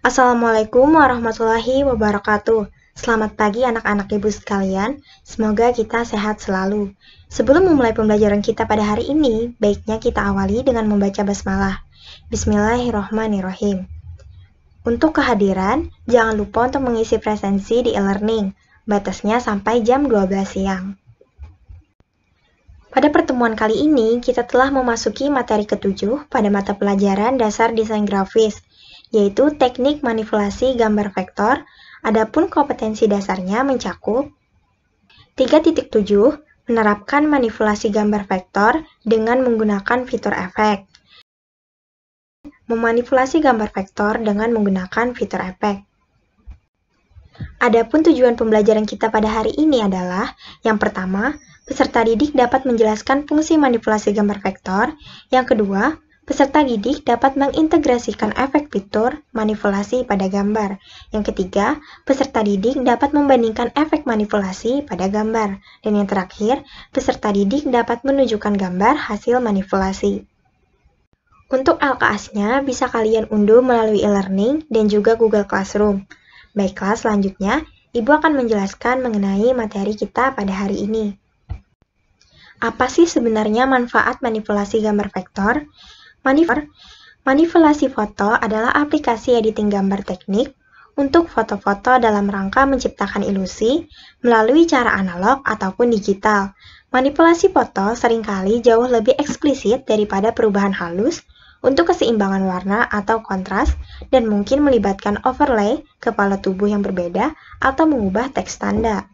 Assalamualaikum warahmatullahi wabarakatuh. Selamat pagi anak-anak ibu sekalian, semoga kita sehat selalu. Sebelum memulai pembelajaran kita pada hari ini, baiknya kita awali dengan membaca basmalah. Bismillahirrohmanirrohim. Untuk kehadiran, jangan lupa untuk mengisi presensi di e-learning, batasnya sampai jam 12 siang. Pada pertemuan kali ini, kita telah memasuki materi ke-7 pada mata pelajaran dasar desain grafis, yaitu teknik manipulasi gambar vektor. Adapun kompetensi dasarnya mencakup 3.7 menerapkan manipulasi gambar vektor dengan menggunakan fitur efek. Memanipulasi gambar vektor dengan menggunakan fitur efek. Adapun tujuan pembelajaran kita pada hari ini adalah, yang pertama, peserta didik dapat menjelaskan fungsi manipulasi gambar vektor. Yang kedua, peserta didik dapat mengintegrasikan efek fitur manipulasi pada gambar. Yang ketiga, peserta didik dapat membandingkan efek manipulasi pada gambar. Dan yang terakhir, peserta didik dapat menunjukkan gambar hasil manipulasi. Untuk LKS-nya bisa kalian unduh melalui e-learning dan juga Google Classroom. Baiklah, selanjutnya, Ibu akan menjelaskan mengenai materi kita pada hari ini. Apa sih sebenarnya manfaat manipulasi gambar vektor? Manipulasi foto adalah aplikasi editing gambar teknik untuk foto-foto dalam rangka menciptakan ilusi melalui cara analog ataupun digital. Manipulasi foto seringkali jauh lebih eksplisit daripada perubahan halus untuk keseimbangan warna atau kontras dan mungkin melibatkan overlay kepala tubuh yang berbeda atau mengubah teks tanda.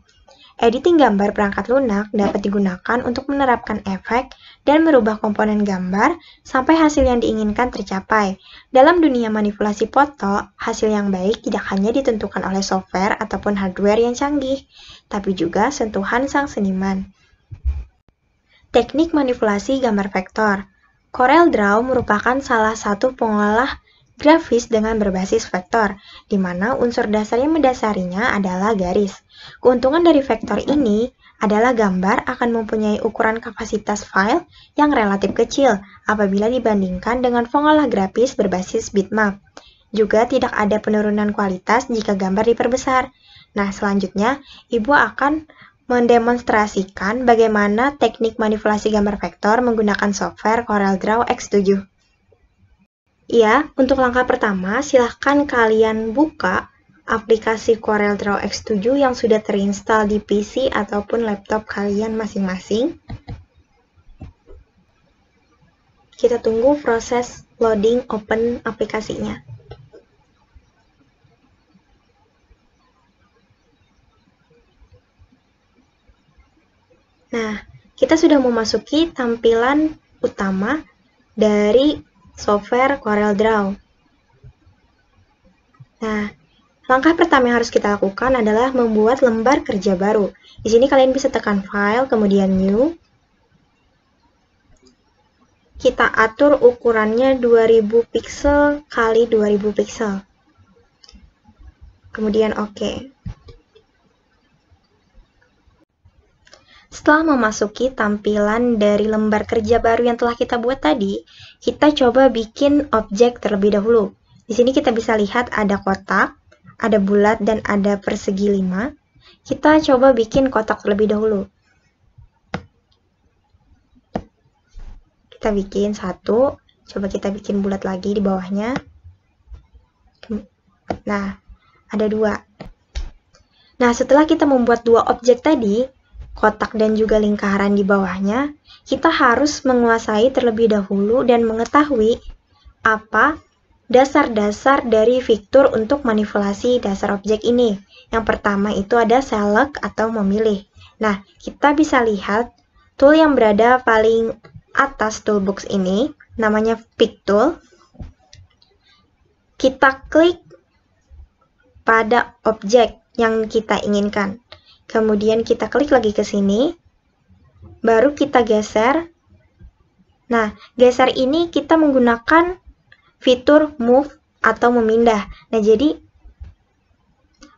Editing gambar perangkat lunak dapat digunakan untuk menerapkan efek dan merubah komponen gambar sampai hasil yang diinginkan tercapai. Dalam dunia manipulasi foto, hasil yang baik tidak hanya ditentukan oleh software ataupun hardware yang canggih, tapi juga sentuhan sang seniman. Teknik manipulasi gambar vektor. CorelDRAW merupakan salah satu pengolah grafis dengan berbasis vektor, di mana unsur dasar yang mendasarinya adalah garis. Keuntungan dari vektor ini adalah gambar akan mempunyai ukuran kapasitas file yang relatif kecil apabila dibandingkan dengan pengolah grafis berbasis bitmap. Juga tidak ada penurunan kualitas jika gambar diperbesar. Nah, selanjutnya, Ibu akan mendemonstrasikan bagaimana teknik manipulasi gambar vektor menggunakan software CorelDRAW X7. Ya, untuk langkah pertama, silahkan kalian buka aplikasi CorelDRAW X7 yang sudah terinstall di PC ataupun laptop kalian masing-masing. Kita tunggu proses loading open aplikasinya. Nah, kita sudah memasuki tampilan utama dari software CorelDRAW. Nah, langkah pertama yang harus kita lakukan adalah membuat lembar kerja baru. Di sini kalian bisa tekan File, kemudian New. Kita atur ukurannya 2000 pixel kali 2000 pixel. Kemudian OK. Setelah memasuki tampilan dari lembar kerja baru yang telah kita buat tadi, kita coba bikin objek terlebih dahulu. Di sini kita bisa lihat ada kotak, ada bulat, dan ada persegi 5. Kita coba bikin kotak terlebih dahulu. Kita bikin satu, coba kita bikin bulat lagi di bawahnya. Nah, ada 2. Nah, setelah kita membuat 2 objek tadi, kotak dan juga lingkaran di bawahnya, kita harus menguasai terlebih dahulu dan mengetahui apa dasar-dasar dari fitur untuk manipulasi dasar objek ini. Yang pertama itu ada select atau memilih. Nah, kita bisa lihat tool yang berada paling atas toolbox ini, namanya Pick Tool. Kita klik pada objek yang kita inginkan. Kemudian kita klik lagi ke sini, baru kita geser. Nah, geser ini kita menggunakan fitur move atau memindah. Nah, jadi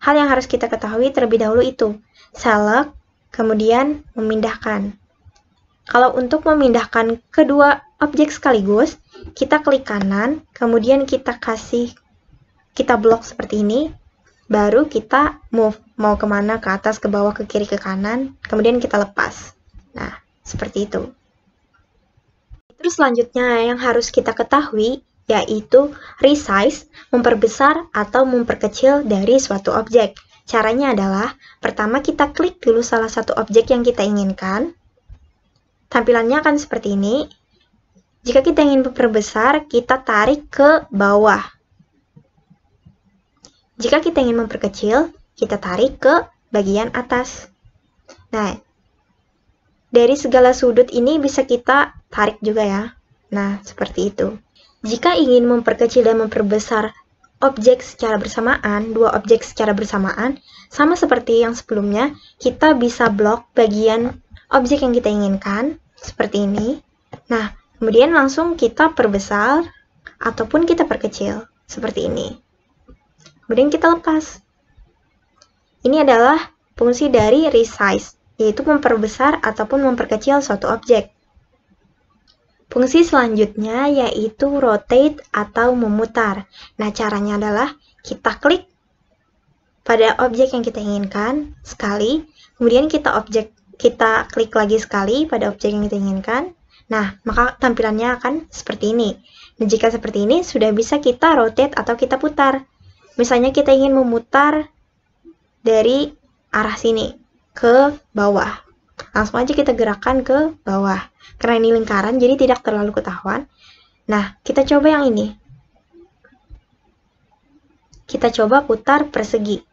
hal yang harus kita ketahui terlebih dahulu itu select, kemudian memindahkan. Kalau untuk memindahkan kedua objek sekaligus, kita klik kanan, kemudian kita kasih kita blok seperti ini, baru kita move, mau kemana, ke atas, ke bawah, ke kiri, ke kanan, kemudian kita lepas. Nah, seperti itu. Terus selanjutnya yang harus kita ketahui yaitu resize, memperbesar atau memperkecil dari suatu objek. Caranya adalah, pertama kita klik dulu salah satu objek yang kita inginkan. Tampilannya akan seperti ini. Jika kita ingin memperbesar, kita tarik ke bawah. Jika kita ingin memperkecil, kita tarik ke bagian atas. Nah, dari segala sudut ini bisa kita tarik juga ya. Nah, seperti itu. Jika ingin memperkecil dan memperbesar objek secara bersamaan, dua objek secara bersamaan, sama seperti yang sebelumnya, kita bisa blok bagian objek yang kita inginkan, seperti ini. Nah, kemudian langsung kita perbesar, ataupun kita perkecil, seperti ini. Kemudian kita lepas. Ini adalah fungsi dari resize, yaitu memperbesar ataupun memperkecil suatu objek. Fungsi selanjutnya yaitu rotate atau memutar. Nah, caranya adalah kita klik pada objek yang kita inginkan sekali, kemudian kita klik lagi sekali pada objek yang kita inginkan. Nah, maka tampilannya akan seperti ini. Dan jika seperti ini, sudah bisa kita rotate atau kita putar. Misalnya kita ingin memutar dari arah sini ke bawah. Langsung aja kita gerakkan ke bawah. Karena ini lingkaran, jadi tidak terlalu ketahuan. Nah, kita coba yang ini. Kita coba putar persegi.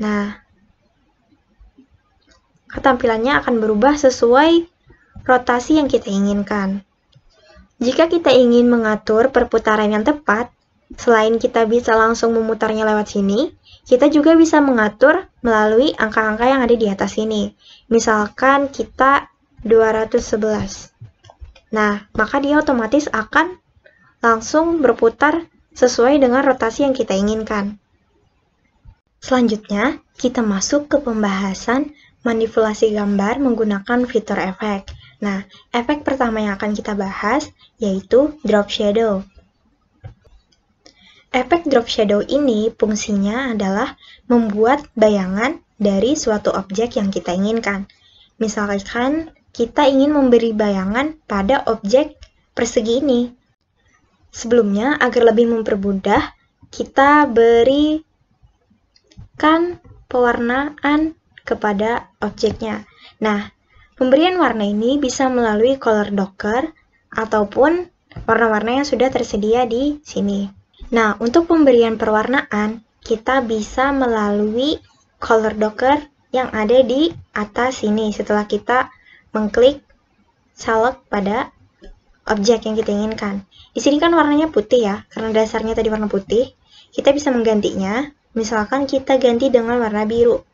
Nah, tampilannya akan berubah sesuai rotasi yang kita inginkan. Jika kita ingin mengatur perputaran yang tepat, selain kita bisa langsung memutarnya lewat sini, kita juga bisa mengatur melalui angka-angka yang ada di atas sini. Misalkan kita 211. Nah, maka dia otomatis akan langsung berputar sesuai dengan rotasi yang kita inginkan. Selanjutnya, kita masuk ke pembahasan manipulasi gambar menggunakan fitur efek. Nah, efek pertama yang akan kita bahas yaitu drop shadow. Efek drop shadow ini fungsinya adalah membuat bayangan dari suatu objek yang kita inginkan. Misalkan kita ingin memberi bayangan pada objek persegi ini. Sebelumnya, agar lebih mempermudah, kita berikan pewarnaan kepada objeknya. Nah, pemberian warna ini bisa melalui color docker ataupun warna-warna yang sudah tersedia di sini. Nah, untuk pemberian perwarnaan, kita bisa melalui color docker yang ada di atas sini setelah kita mengklik select pada objek yang kita inginkan. Di sini kan warnanya putih ya, karena dasarnya tadi warna putih. Kita bisa menggantinya, misalkan kita ganti dengan warna biru.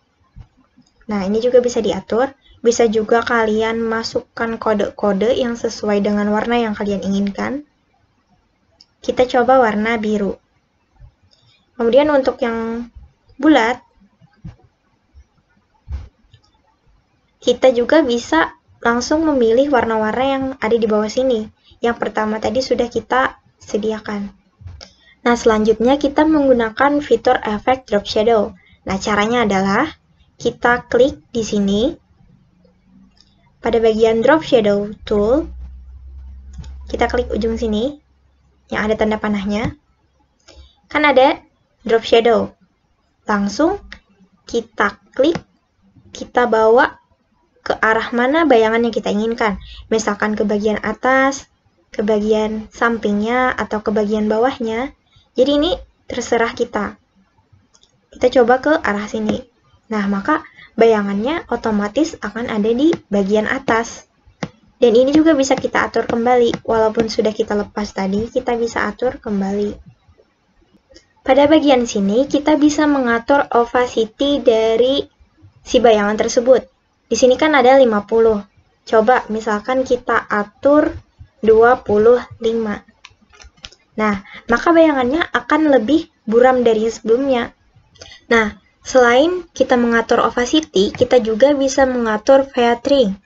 Nah, ini juga bisa diatur. Bisa juga kalian masukkan kode-kode yang sesuai dengan warna yang kalian inginkan. Kita coba warna biru. Kemudian untuk yang bulat, kita juga bisa langsung memilih warna-warna yang ada di bawah sini. Yang pertama tadi sudah kita sediakan. Nah, selanjutnya kita menggunakan fitur efek drop shadow. Nah, caranya adalah kita klik di sini. Pada bagian drop shadow tool, kita klik ujung sini yang ada tanda panahnya, kan ada drop shadow. Langsung kita klik, kita bawa ke arah mana bayangan yang kita inginkan. Misalkan ke bagian atas, ke bagian sampingnya, atau ke bagian bawahnya. Jadi ini terserah kita. Kita coba ke arah sini. Nah, maka bayangannya otomatis akan ada di bagian atas. Dan ini juga bisa kita atur kembali. Walaupun sudah kita lepas tadi, kita bisa atur kembali. Pada bagian sini, kita bisa mengatur opacity dari si bayangan tersebut. Di sini kan ada 50. Coba misalkan kita atur 25. Nah, maka bayangannya akan lebih buram dari sebelumnya. Nah, selain kita mengatur opacity, kita juga bisa mengatur feathering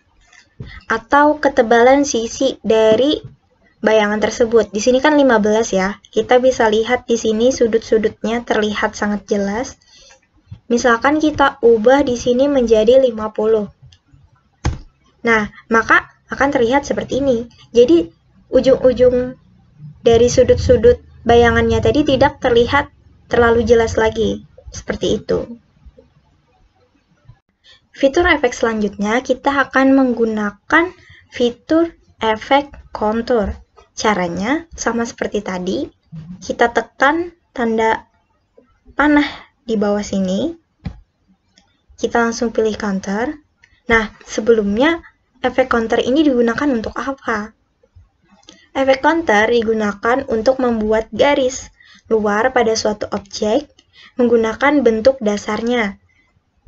atau ketebalan sisi dari bayangan tersebut. Di sini kan 15 ya. Kita bisa lihat di sini sudut-sudutnya terlihat sangat jelas. Misalkan kita ubah di sini menjadi 50. Nah, maka akan terlihat seperti ini. Jadi, ujung-ujung dari sudut-sudut bayangannya tadi tidak terlihat terlalu jelas lagi. Seperti itu. Fitur efek selanjutnya, kita akan menggunakan fitur efek kontur. Caranya sama seperti tadi, kita tekan tanda panah di bawah sini, kita langsung pilih counter. Nah, sebelumnya efek counter ini digunakan untuk apa? Efek counter digunakan untuk membuat garis luar pada suatu objek menggunakan bentuk dasarnya.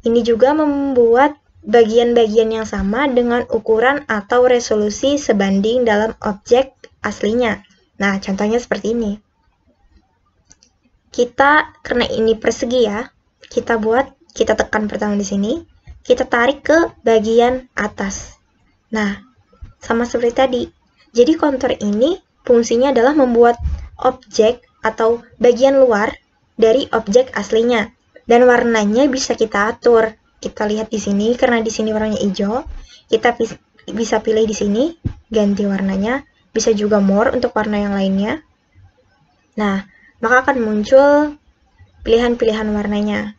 Ini juga membuat bagian-bagian yang sama dengan ukuran atau resolusi sebanding dalam objek aslinya. Nah, contohnya seperti ini. Karena ini persegi ya, kita tekan pertama di sini, kita tarik ke bagian atas. Nah, sama seperti tadi. Jadi kontur ini fungsinya adalah membuat objek atau bagian luar dari objek aslinya. Dan warnanya bisa kita atur. Kita lihat di sini, karena di sini warnanya hijau, kita bisa pilih di sini, ganti warnanya. Bisa juga more untuk warna yang lainnya. Nah, maka akan muncul pilihan-pilihan warnanya.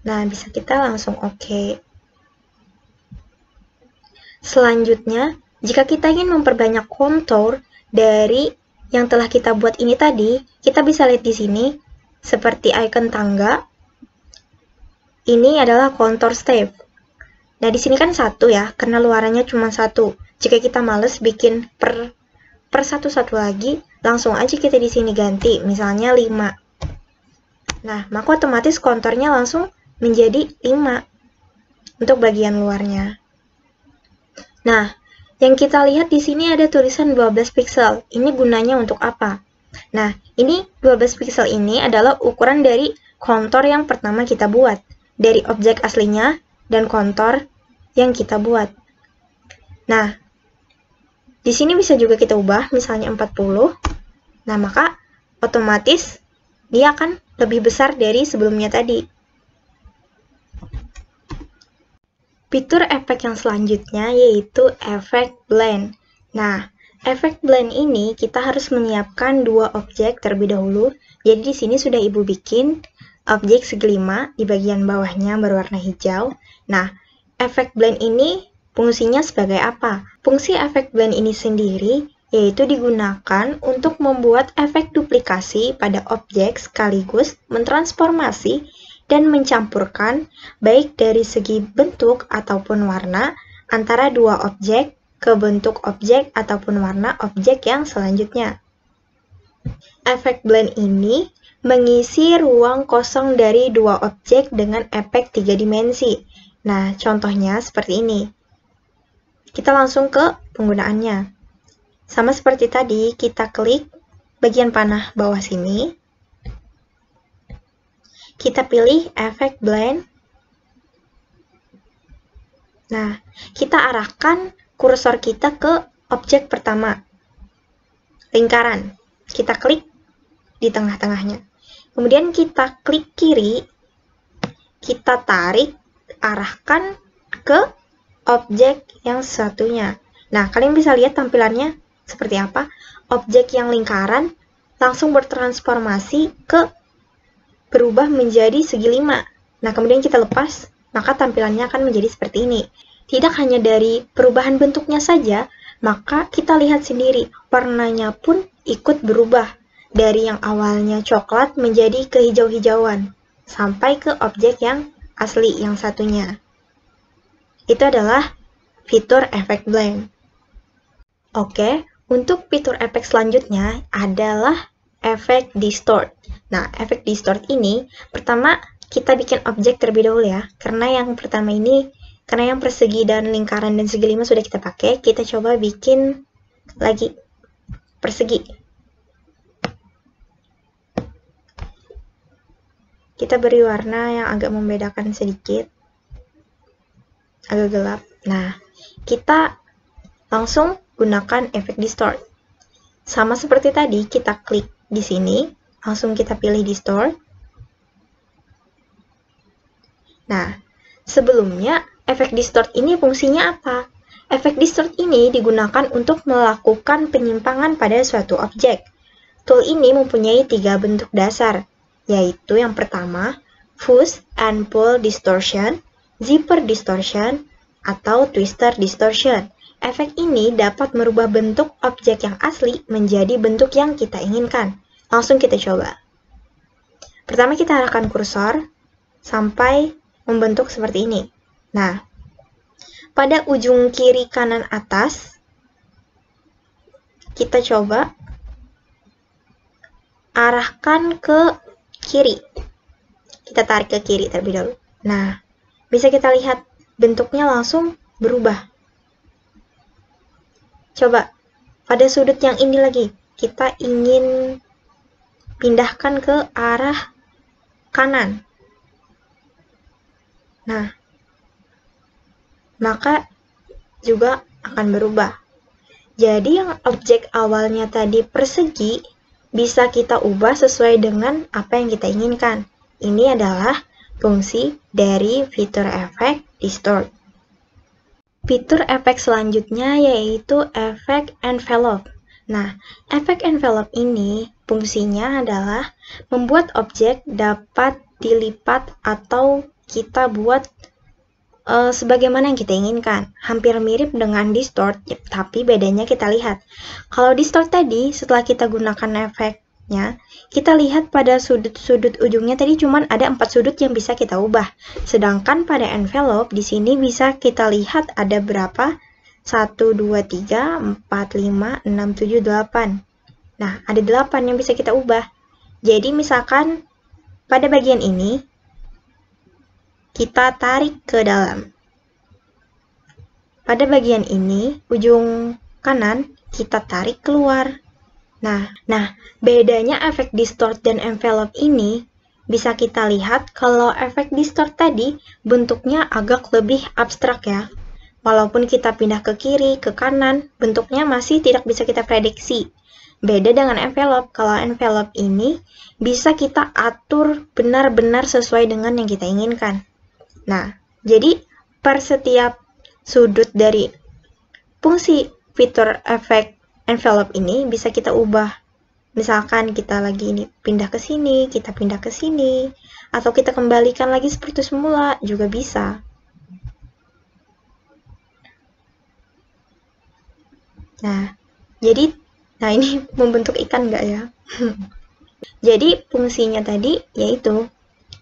Nah, bisa kita langsung oke. Selanjutnya, jika kita ingin memperbanyak kontur dari yang telah kita buat ini tadi, kita bisa lihat di sini, seperti icon tangga, ini adalah kontur step. Nah, di sini kan satu ya, karena luarannya cuma satu. Jika kita males bikin per satu-satu lagi, langsung aja kita di sini ganti, misalnya 5. Nah, maka otomatis konturnya langsung menjadi 5 untuk bagian luarnya. Nah, yang kita lihat di sini ada tulisan 12 pixel. Ini gunanya untuk apa? Nah, ini 12 pixel ini adalah ukuran dari kontur yang pertama kita buat. Dari objek aslinya dan kontur yang kita buat. Nah, di sini bisa juga kita ubah, misalnya 40. Nah, maka otomatis dia akan lebih besar dari sebelumnya tadi. Fitur efek yang selanjutnya yaitu efek blend. Nah, efek blend ini kita harus menyiapkan dua objek terlebih dahulu. Jadi di sini sudah Ibu bikin objek segi 5 di bagian bawahnya berwarna hijau. Nah, efek blend ini fungsinya sebagai apa? Fungsi efek blend ini sendiri yaitu digunakan untuk membuat efek duplikasi pada objek sekaligus mentransformasi dan mencampurkan baik dari segi bentuk ataupun warna antara dua objek ke bentuk objek ataupun warna objek yang selanjutnya. Efek blend ini mengisi ruang kosong dari dua objek dengan efek 3 dimensi. Nah, contohnya seperti ini. Kita langsung ke penggunaannya. Sama seperti tadi, kita klik bagian panah bawah sini. Kita pilih efek blend. Nah, kita arahkan kursor kita ke objek pertama, lingkaran. Kita klik di tengah-tengahnya. Kemudian kita klik kiri, kita tarik, arahkan ke objek yang satunya. Nah, kalian bisa lihat tampilannya seperti apa. Objek yang lingkaran langsung bertransformasi berubah menjadi segi 5. Nah, kemudian kita lepas, maka tampilannya akan menjadi seperti ini. Tidak hanya dari perubahan bentuknya saja, maka kita lihat sendiri, warnanya pun ikut berubah. Dari yang awalnya coklat menjadi kehijau-hijauan, sampai ke objek yang asli yang satunya. Itu adalah fitur efek blend. Oke, untuk fitur efek selanjutnya adalah efek distort. Nah, efek distort ini, pertama kita bikin objek terlebih dahulu ya. Karena yang pertama ini, karena yang persegi dan lingkaran dan segi 5 sudah kita pakai, kita coba bikin lagi persegi. Kita beri warna yang agak membedakan sedikit. Agak gelap. Nah, kita langsung gunakan efek distort. Sama seperti tadi, kita klik di sini, langsung kita pilih distort. Nah, sebelumnya efek distort ini fungsinya apa? Efek distort ini digunakan untuk melakukan penyimpangan pada suatu objek. Tool ini mempunyai 3 bentuk dasar, yaitu yang pertama, push and pull distortion, zipper distortion, atau twister distortion. Efek ini dapat merubah bentuk objek yang asli menjadi bentuk yang kita inginkan. Langsung kita coba. Pertama kita arahkan kursor sampai membentuk seperti ini. Nah, pada ujung kiri kanan atas, kita coba arahkan ke kiri. Kita tarik ke kiri terlebih dahulu. Nah, bisa kita lihat bentuknya langsung berubah. Coba, pada sudut yang ini lagi, kita ingin pindahkan ke arah kanan. Nah, maka juga akan berubah. Jadi yang objek awalnya tadi persegi, bisa kita ubah sesuai dengan apa yang kita inginkan. Ini adalah fungsi dari fitur efek distort. Fitur efek selanjutnya yaitu efek envelope. Nah, efek envelope ini fungsinya adalah membuat objek dapat dilipat atau kita buat sebagaimana yang kita inginkan. Hampir mirip dengan distort, tapi bedanya kita lihat. Kalau distort tadi, setelah kita gunakan efeknya, kita lihat pada sudut-sudut ujungnya tadi cuma ada 4 sudut yang bisa kita ubah. Sedangkan pada envelope, di sini bisa kita lihat ada berapa? 1, 2, 3, 4, 5, 6, 7, 8. Nah, ada 8 yang bisa kita ubah. Jadi misalkan pada bagian ini, kita tarik ke dalam. Pada bagian ini, ujung kanan, kita tarik keluar. Nah, bedanya efek distort dan envelope ini bisa kita lihat kalau efek distort tadi bentuknya agak lebih abstrak ya. Walaupun kita pindah ke kiri, ke kanan, bentuknya masih tidak bisa kita prediksi. Beda dengan envelope, kalau envelope ini bisa kita atur benar-benar sesuai dengan yang kita inginkan. Nah, jadi per setiap sudut dari fungsi fitur efek envelope ini bisa kita ubah. Misalkan kita lagi ini pindah ke sini, kita pindah ke sini, atau kita kembalikan lagi seperti semula juga bisa. Nah, jadi ini membentuk ikan nggak ya? Jadi fungsinya tadi yaitu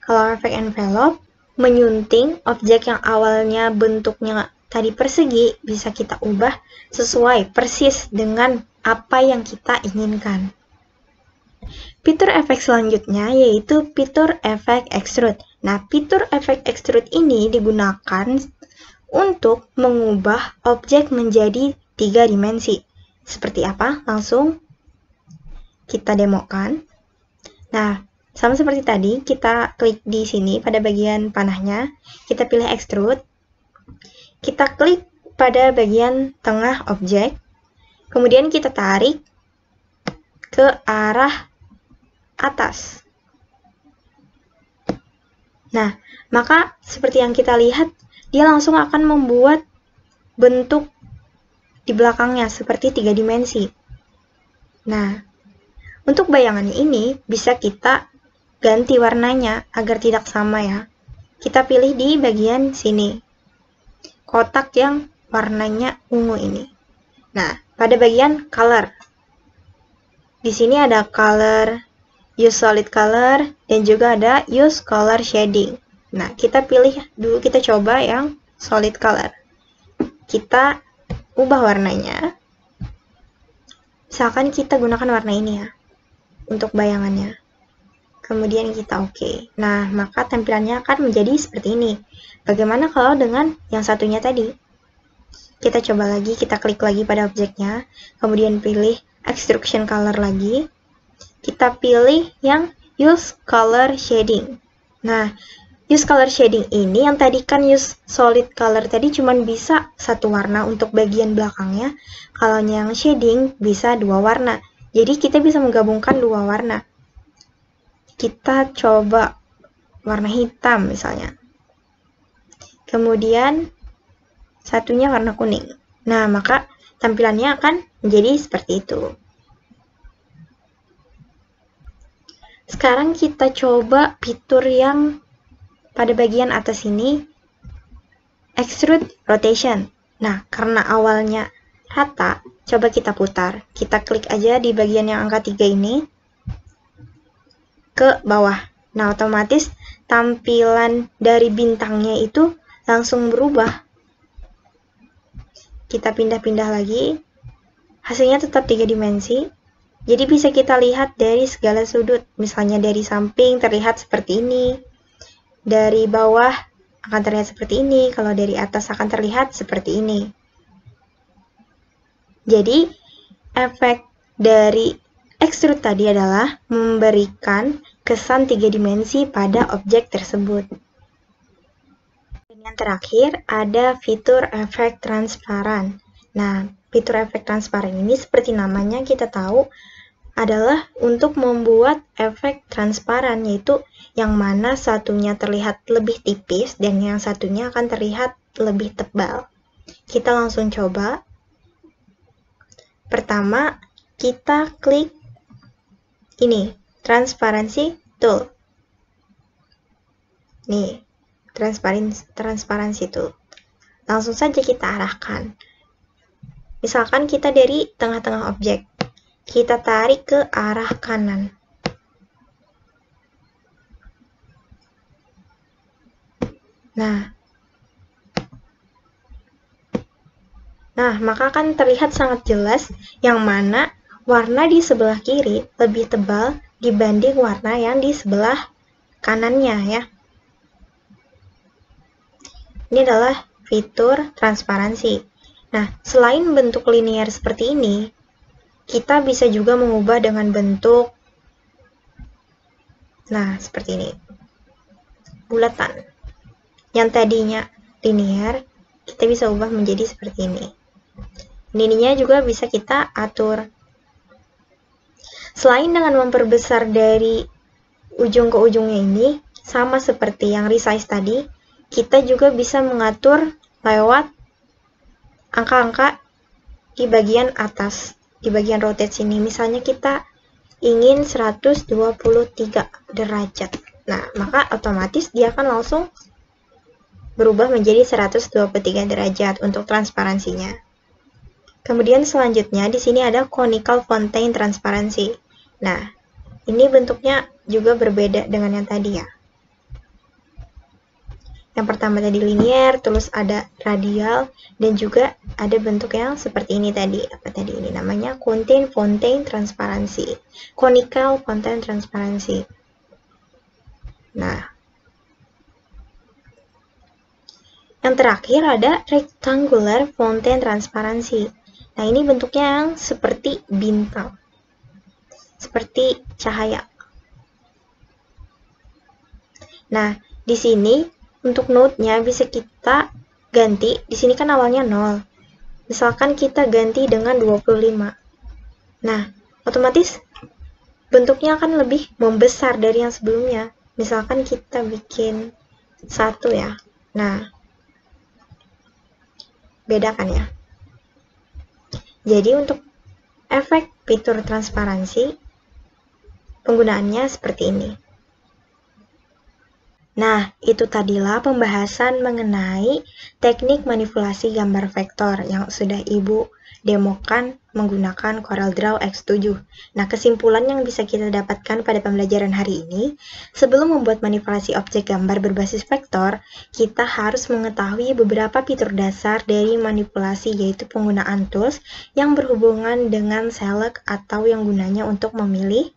kalau efek envelope menyunting objek yang awalnya bentuknya tadi persegi bisa kita ubah sesuai persis dengan apa yang kita inginkan. Fitur efek selanjutnya yaitu fitur efek extrude. Nah, fitur efek extrude ini digunakan untuk mengubah objek menjadi 3 dimensi. Seperti apa? Langsung kita demokan. Nah, sama seperti tadi, kita klik di sini pada bagian panahnya, kita pilih extrude, kita klik pada bagian tengah objek, kemudian kita tarik ke arah atas. Nah, maka seperti yang kita lihat, dia langsung akan membuat bentuk di belakangnya seperti 3 dimensi. Nah, untuk bayangannya ini bisa kita ganti warnanya agar tidak sama ya. Kita pilih di bagian sini. Kotak yang warnanya ungu ini. Nah, pada bagian color. Di sini ada color, use solid color, dan juga ada use color shading. Nah, kita pilih dulu, kita coba yang solid color. Kita ubah warnanya. Misalkan kita gunakan warna ini ya, untuk bayangannya. Kemudian kita oke. Nah, maka tampilannya akan menjadi seperti ini. Bagaimana kalau dengan yang satunya tadi? Kita coba lagi, kita klik lagi pada objeknya, kemudian pilih extrusion color lagi. Kita pilih yang use color shading. Nah, use color shading ini yang tadi kan use solid color tadi cuman bisa satu warna untuk bagian belakangnya. Kalau yang shading bisa dua warna. Jadi kita bisa menggabungkan dua warna. Kita coba warna hitam misalnya. Kemudian satunya warna kuning. Nah, maka tampilannya akan menjadi seperti itu. Sekarang kita coba fitur yang pada bagian atas ini, extrude rotation. Nah, karena awalnya rata, coba kita putar. Kita klik aja di bagian yang angka 3 ini ke bawah. Nah, otomatis tampilan dari bintangnya itu langsung berubah. Kita pindah-pindah lagi. Hasilnya tetap 3 dimensi. Jadi bisa kita lihat dari segala sudut. Misalnya dari samping terlihat seperti ini. Dari bawah akan terlihat seperti ini. Kalau dari atas akan terlihat seperti ini. Jadi, efek dari extrude tadi adalah memberikan kesan 3 dimensi pada objek tersebut. Dan yang terakhir, ada fitur efek transparan. Nah, fitur efek transparan ini seperti namanya kita tahu adalah untuk membuat efek transparan, yaitu yang mana satunya terlihat lebih tipis dan yang satunya akan terlihat lebih tebal. Kita langsung coba. Pertama, kita klik ini, transparansi tool. Nih, transparansi tool. Langsung saja kita arahkan. Misalkan kita dari tengah-tengah objek. Kita tarik ke arah kanan. Nah, maka akan terlihat sangat jelas yang mana warna di sebelah kiri lebih tebal dibanding warna yang di sebelah kanannya ya. Ini adalah fitur transparansi. Nah, selain bentuk linear seperti ini, kita bisa juga mengubah dengan bentuk, nah seperti ini, bulatan. Yang tadinya linear, kita bisa ubah menjadi seperti ini. Ininya juga bisa kita atur. Selain dengan memperbesar dari ujung ke ujungnya ini, sama seperti yang resize tadi, kita juga bisa mengatur lewat angka-angka di bagian atas. Di bagian rotate sini, misalnya kita ingin 123 derajat. Nah, maka otomatis dia akan langsung berubah menjadi 123 derajat untuk transparansinya. Kemudian selanjutnya di sini ada conical fountain transparansi. Nah, ini bentuknya juga berbeda dengan yang tadi ya. Yang pertama tadi linear, terus ada radial, dan juga ada bentuk yang seperti ini tadi. Apa tadi ini namanya? Conical fountain transparansi. Conical fountain transparansi. Nah, yang terakhir ada rectangular fountain transparansi. Nah, ini bentuknya yang seperti bintang. Seperti cahaya. Nah, di sini untuk node-nya bisa kita ganti. Di sini kan awalnya 0. Misalkan kita ganti dengan 25. Nah, otomatis bentuknya akan lebih membesar dari yang sebelumnya. Misalkan kita bikin 1 ya. Nah, beda kan ya? Jadi untuk efek fitur transparansi, penggunaannya seperti ini. Nah, itu tadilah pembahasan mengenai teknik manipulasi gambar vektor yang sudah Ibu demokan menggunakan CorelDRAW X7. Nah, kesimpulan yang bisa kita dapatkan pada pembelajaran hari ini, sebelum membuat manipulasi objek gambar berbasis vektor, kita harus mengetahui beberapa fitur dasar dari manipulasi, yaitu penggunaan tools yang berhubungan dengan select atau yang gunanya untuk memilih,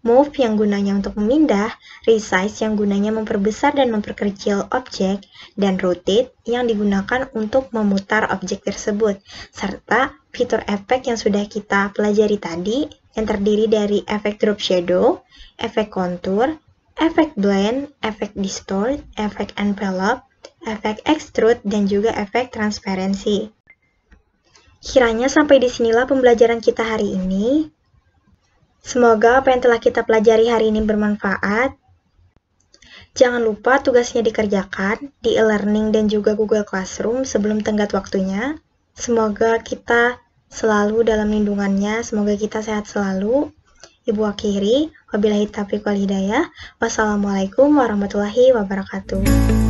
move yang gunanya untuk memindah, resize yang gunanya memperbesar dan memperkecil objek, dan rotate yang digunakan untuk memutar objek tersebut, serta fitur efek yang sudah kita pelajari tadi, yang terdiri dari efek drop shadow, efek kontur, efek blend, efek distort, efek envelope, efek extrude, dan juga efek transparansi. Kiranya sampai disinilah pembelajaran kita hari ini. Semoga apa yang telah kita pelajari hari ini bermanfaat. Jangan lupa tugasnya dikerjakan di e-learning dan juga Google Classroom sebelum tenggat waktunya. Semoga kita selalu dalam lindungannya, semoga kita sehat selalu. Ibu akhiri, wabillahi taufiq wal hidayah. Wassalamualaikum warahmatullahi wabarakatuh.